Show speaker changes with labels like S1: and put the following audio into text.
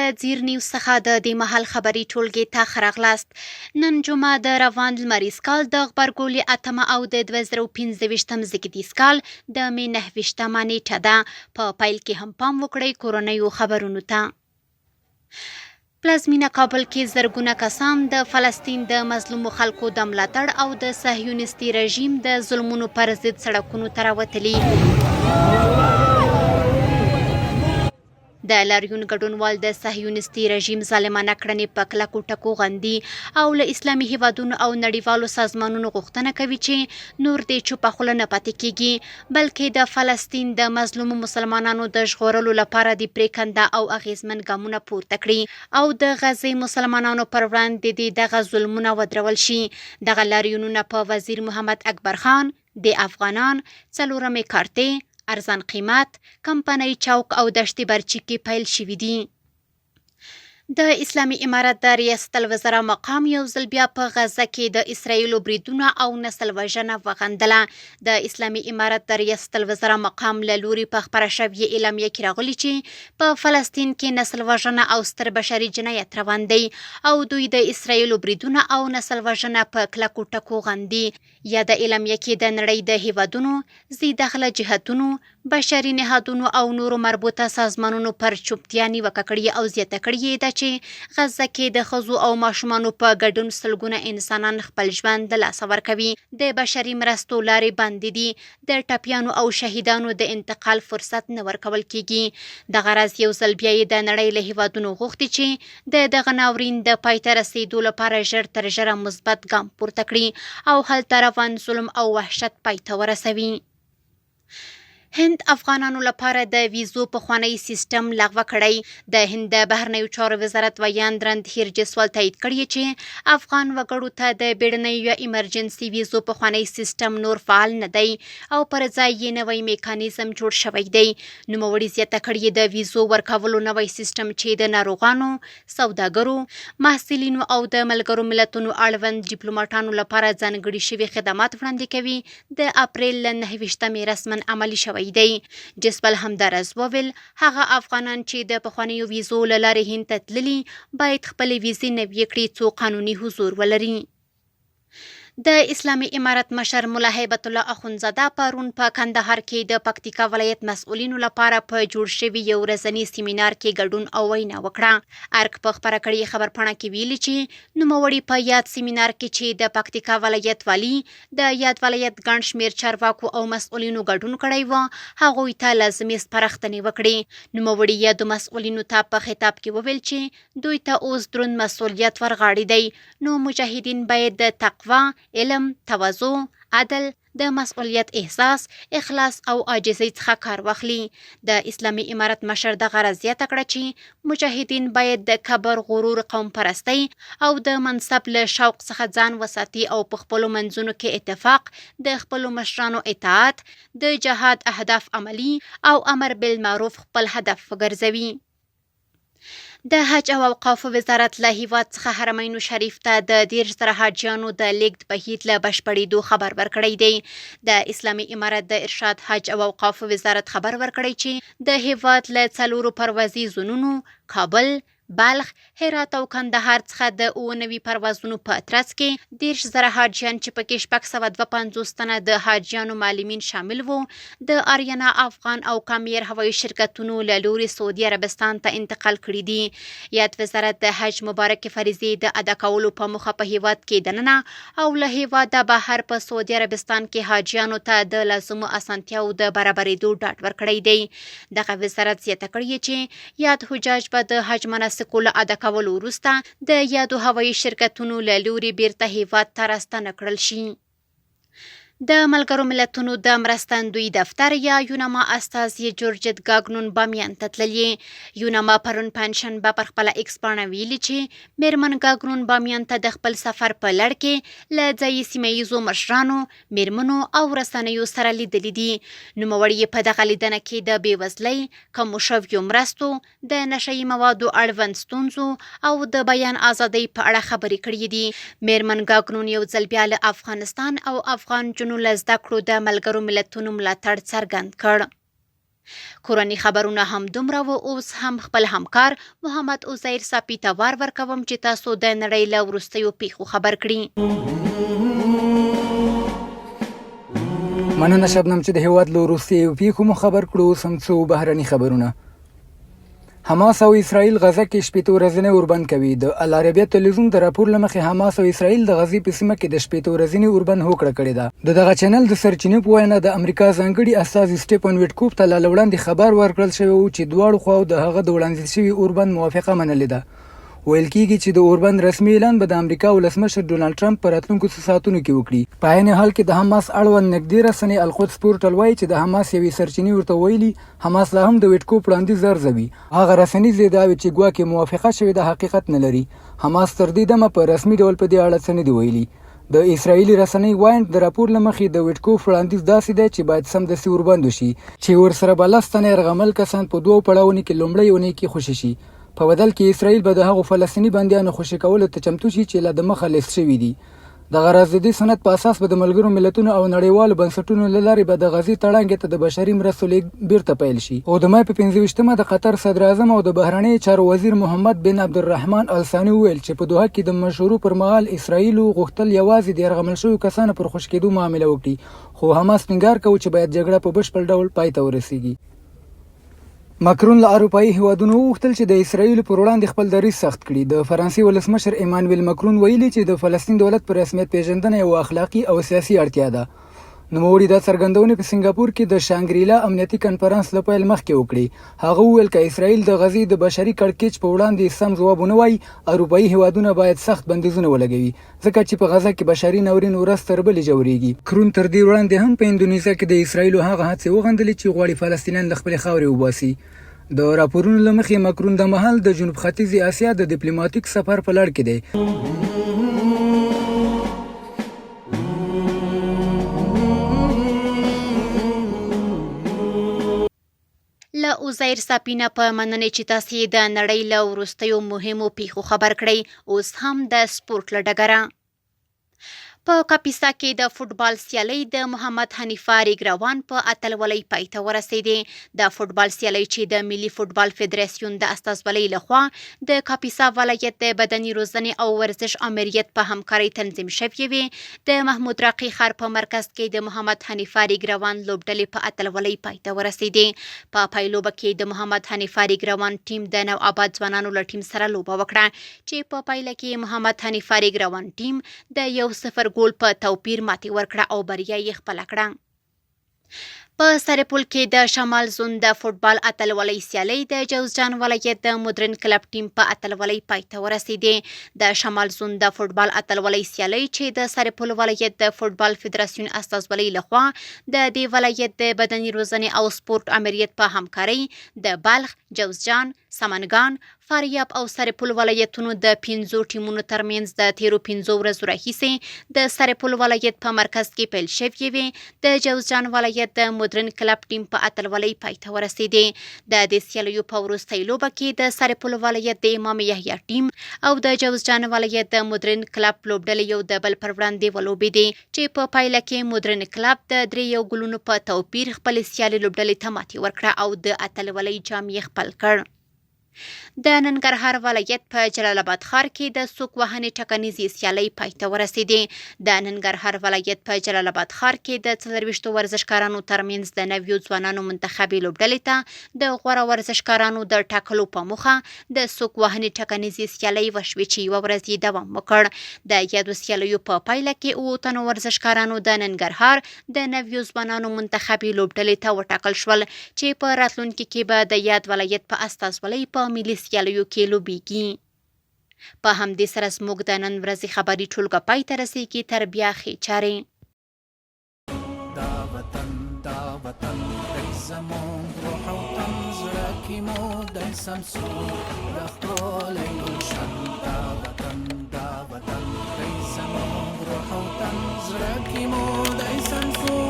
S1: له زیر نیوز څخه د دې مهال خبري ټولګې ته ښه راغلاست. نن جمعه د روان لمریز کال د غبرګولي 8 او د 2015 زیږدیز کال د مې 9 نیټه ده. په پیل کې هم پام وکړئ کورنیو خبرونو ته. پلازمینه کابل کې زرګونه کسان د فلسطین د مظلومو خلکو د ملاتړ او د صهیونیستي رژیم د ظلمونو پر ضد سړکونو ته راوتلي. د لاریون ګډونوال د صهیونیستي رژیم ظالمانه کړنې په کلکو ټکو غندي او له اسلامي هیوادونو او نړیوالو سازمانونو غوښتنه کوي چې نور دې چوپه خوله نه پاتې کیږي، بلکې د فلسطین د مظلومو مسلمانانو د ژغورلو لپاره د پریکنده او اغیزمن ګامونه پورته کړي او د غزې مسلمانانو پر وړاندې د دغه ظلمونه ودرول شي. دغه لاریونونه په وزیر محمد اکبر خان د افغانان، څلورمې کارتې، ارزان قیمت، کمپنۍ چوک او دشت برچي کې پیل شوي دي. د اسلامي امارت د ریاست الوزرا مقام یو ځل بیا په غزه کې د اسرائیلو بریدونه او نسل وژنه وغندله. د اسلامي امارت د ریاست الوزرا مقام له لوري په خپره شوې اعلامیه کې راغلي چې په فلسطین کې نسل وژنه او ستر بشري جنایت روان دی او دوی د اسرائیلو بریدونه او نسل وژنه په کلکو ټکو غندي. یا د اعلامیه کې د نړۍ د هیوادونو، ځي داخله جهتونو، بشري نهادونو او نورو مربوطه سازمانونو پر چوپتیا نیوکه کړې او زیاته کړې ده چې غزه کې د ښځو او ماشومانو په ګډون سلګونه انسانان خپل ژوند له لاسه ورکوي، د بشري مرستو لارې بندې دي، د ټپیانو او شهیدانو د انتقال فرصت نه ورکول کیږي. دغه راز یو ځل بیا یې د نړۍ له هیوادونو غوښتي چې د دغه ناورین د پای ته رسیدو لپاره ژر تر ژره مثبت ګام پورته کړي او هلته روان ظلم او وحشت پای ته ورسوي. هند افغانانو لپاره د ویزو پخوانی سیستم لغوه کړی. د هند د بهرنیو چارو وزارت ویاندرند هیرجسوال تایید کړی چې افغان وګړو ته د بیړنیو یا ایمرجنسي ویزو پخوانی سیستم نور فعال نه دی او پر ځای یې نوی میکانیزم جوړ شوی دی. نوموړي زیاته کړې د ویزو ورکولو نوی سیستم چې د ناروغانو، سوداګرو، محصلینو او د ملګرو ملتونو اړوند ډیپلوماټانو لپاره ځانګړي شوي خدمات وړاندې کوي، د اپریل له 9 رسما عملي شوی دی. جسپل همدارز وویل هغه افغانان چې د پخوانیو ویزو له لارې هند ته تللي باید خپلې ویزې نوي کړي څو قانوني حضور ولري. د اسلامي امارت مشر ملا هیبت الله اخونزاده پرون په کندهار کې د پکتیکا ولایت مسؤلینو لپاره په جوړ شوي یو ورځني سیمینار کې ګډون او وینا وکړه. ارګ په خپره کړې خبرپاڼه کې ویلي چې نوموړي په یاد سیمینار کې چې د پکتیکا ولایت والی، د یاد ولایت ګڼ شمېر چارواکو او مسؤلینو ګډون کړی و، هغوی ته لازمي سپارښتنې وکړي. نوموړي یادو مسؤلینو ته په خطاب کې وویل چې دوی ته اوس دروند مسؤلیت ورغاړي دی، نو مجاهدین باید د تقوا، علم، تواضع، عدل، د مسؤلیت احساس، اخلاص او عاجزۍ څخه کار واخلي. د اسلامي امارت مشر دغه راز زیاته کړه چې مجاهدین باید د کبر، غرور، قوم پرستۍ او د منصب له شوق څخه ځان وساتي او په خپلو منځونو کې اتفاق، د خپلو مشرانو اطاعت، د جهاد اهداف عملي او امر بالمعروف خپل هدف وګرځوي. د حج او اوقافو وزارت له هیواد څخه حرمین شریف ته د 10 زره حاجیانو د لیږد بهیر له بشپړېدو خبر ورکړی دی. د اسلامي امارت د ارشاد، حج او اوقافو وزارت خبر ورکړی چې د هیواد له 4 پروازي زونونو کابل، بلخ، هرات او کندهار څخه د 99 پروازونو په ترڅ کې 10 زره حاجیان چې پکې 652 تنه د حاجیانو معلمین شامل وو، د آریانا افغان او کامیر هوایي شرکتونو له لوري سعودي عربستان ته انتقال کړي دي. یاد وزارت د حج مبارکې فریضې د ادا کولو په موخه په هیواد کې دننه او له هیواده بهر په سعودي عربستان کې حاجیانو ته د لازمو اسانتیاو د برابرېدو ډاډ ورکړی دی. دغه وزارت زیاته کړې چې یاد حجاج به د حج مناسک له ادا کولو وروسته د یادو هوایي شرکتونو له لوري بیرته هیواد ته راستنه کړل شي. د ملګرو ملتونو د مرستندوی دفتر یا یوناما استازي جورجت گاګنون بامیان ته تللي. یوناما پرون پنجشنبه پر خپله ایکس پاڼه ویلي چې میرمن گاګنون بامیان ته د خپل سفر په لړ کې له ځایي سیمه ییزو مشرانو، میرمنو او رسنیو سره لیدلي دي. نوموړي په دغه لیدنه کې د بېوزلۍ، کمو شویو مرستو، د نشه یي موادو اړوند ستونزو او د بیان ازادۍ په اړه خبرې کړې دي. میرمن گاګنون یو ځل بیا له افغانستان او افغان له زده کړو د ملګرو ملتونو ملاتړ څرګند کړ. کورني خبرونه هم دومره و. اوس هم خپل همکار محمد عزیر ساپي ته وار ورکوم چې تاسو د نړۍ له وروستیو پیښو خبر کړي.
S2: مننه شبنم چې د هیواد له وروستیو پیښو مو خبر کړو. اوس هم څو بهرني خبرونه. حماس او اسرائیل غزه کې شپېته ورځې اوربند کوي. د العربیه تلویزیون د راپور له مخې حماس او اسرائیل د غزې په سیمه کې د شپېته ورځې اوربند هوکړه کړې ده. دغه چینل د سرچینې په وینا د امریکا ځانګړي استازي سټیفن ویټکوف ته له وړاندې خبر ورکړل شوی و چې دواړو خواو د هغه د وړاندیز شوي اوربند موافقه منلې ده. ویل کېږي چې د اوربند رسمي اعلان به د امریکا ولسمشر ډونالد ټرمپ په راتلونکو ساعتونو کې وکړي. په عین حال کې د حماس اړوند نږدې رسنۍ القدس پورټل وایي چې د حماس یوې سرچینې ورته ویلي حماس لا هم د ویټکوف وړاندیز ارزوي. هغه رسنۍ ادعا چې ګواکې موافقه شوې د حقیقت نه لري. حماس تر دې دمه په رسمي ډول په دې اړه څه نه دي ویلي. د اسرایلی رسنۍ وایي د راپور له مخې د ویټکوف وړاندیز داسې دی چې باید سمدستي اوربند وشي چې ورسره به 10 تنه یرغمل کسان په دوو پړاوونو کې لومړۍ اونۍ کې خوشي شي. په بدل کې اسرائیل به د هغو فلسطیني بندیانو خوشي کولو ته چمتو شي چې له دمخه لیست شوي دي. دغه راز د دې سند په اساس به د ملګرو ملتونو او نړیوالو بنسټونو له لارې به د غزې تړانګې ته د بشري مرستو لیږد بیرته پیل شي. او د مای په 25مه د قطر صدر اعظم او د بهرنیو چارو وزیر محمد بن عبدالرحمن الثاني وویل چې په دوحه کې د مشورو پر مهال اسرائیل غوښتل یوازې د یرغمل شویو کسانو پر خوشي کېدو معامله وکړي، خو حماس ټینګار کوي چې باید جګړه په بشپړ ډول پای ته ورسیږي. ماکرون له اروپایي هیوادونو وغوښتل چې د اسرائیل پر وړاندې خپل دریځ سخت کړي. د فرانسې ولسمشر ایمانویل ماکرون ویلي چې د فلسطین دولت پر رسمیت پیژندنه یو اخلاقی او سیاسي اړتیا ده. نوموړي دا څرګندونه په سنگاپور کې د شانګریلا امنیتي کنفرانس له پیل مخکې وکړي. هغه وویل که اسرائیل د غزې د بشري کړکېچ په وړاندې سم ځواب ونه وایي، اروپایي هیوادونه باید سخت بندیزونه ولګوي، ځکه چې په غزه کې بشري ناورین ورځ تر بلې ژورېږي. کرون تر دې وړاندې هم په اندونیزیا کې د اسرائیلو هغه هڅې وغندلې چې غواړي فلسطینیان له خپلې خاورې وباسي. د راپورونو له مخې ماکرون د مهال د جنوب ختیځې اسیا د ډیپلوماټیک سفر په لړ کې دی.
S1: له عزیر ساپي نه په مننې چې تاسې د نړۍ له وروستیو مهمو پیښو خبر کړئ. اوس هم د سپورټ له ډګره. په کاپیسا کې د فوټبال سیالۍ د محمد حنیفه ریګروان په اتلولۍ پای ته ورسېدې. د فوټبال سیالۍ چې د ملي فوټبال فدراسیون د استازولۍ لخوا د کاپیسا ولایت د بدني روزنې او ورزش امریت په همکارۍ تنظیم شوې وې. د محمود راقي ښار په مرکز کې د محمد حنیفه ریګروان لوبډلې په اتلولۍ پای ته ورسېدې. په پایلوبه کې د محمد حنیفه ریګروان ټیم د نوآباد ځوانانو له ټیم سره لوبه وکړه چې په پایله کې محمد حنیفه ریګروان ټیم د 1-0 ګول په توپیر ماتې ورکړه او بریا یې خپله کړه. په سرپل کې د شمال زون د فوټبال اتلولۍ سیالۍ د جوزجان ولایت د مدرن کلب ټیم په اتلولۍ پای ته ورسېدې. د شمال زون د فوټبال اتلولۍ سیالۍ چې د سرپل ولایت د فوټبال فدراسیون استازولۍ لخوا د دې ولایت د بدني روزنې او سپورت امریت په همکارۍ د بلخ، جوزجان، سمنګان، فاریاب او سرپل ولایتونو د 5 ټیمونو ترمنځ د تیرو 5 ورځو راهیسې د سرپل ولایت په مرکز کې پیل شوې وې. د جوزجان ولایت د مدرن کلب ټیم په اتلولۍ پای ته ورسېدې. د دې سیالیو په وروستۍ لوبه کې د سرپل ولایت د امام یحیی ټیم او د جوزجان ولایت د مدرن کلب لوبډلې یو د بل پر وړاندې ولوبېدې چې په پایله کې مدرن کلب د 3 ګولونو په توپیر خپل سیالي لوبډلې ته ماتې ورکړه او د اتلولۍ جام یې خپل کړ. د ننګرهار ولایت په جلال آباد ښار کې د سوک وهنې ټکنیزې سیالۍ پای ته ورسېدې. د ننګرهار ولایت په جلال آباد ښار کې د 24 ورزشکارانو ترمنځ د نویو ځوانانو منتخبي لوبډلې ته د غوره ورزشکارانو د ټاکلو په موخه د سوک وهنې ټکنیزې سیالۍ وشوې چې 1 ورځ یې دوام وکړ. د یادو سیالیو په پایله کې 7 تنو ورزشکارانو د ننګرهار د نویو ځوانانو منتخبي لوبډلې ته وټاکل شول چې په راتلونکي کې به د یاد ولایت په استازولۍ په ملي سیالیو کې لوبېږي. په همدې سره زموږ د نن ورځې خبري ټولګه پای ته رسېږي. تر بیا ښې چارې.
S3: دا وطن دی زموږ روح او تن، زړه کې مو دی سمسور د ښکلی ګلشن. دا وطن دی زموږ روح او تن، زړه کې مو دی سمسور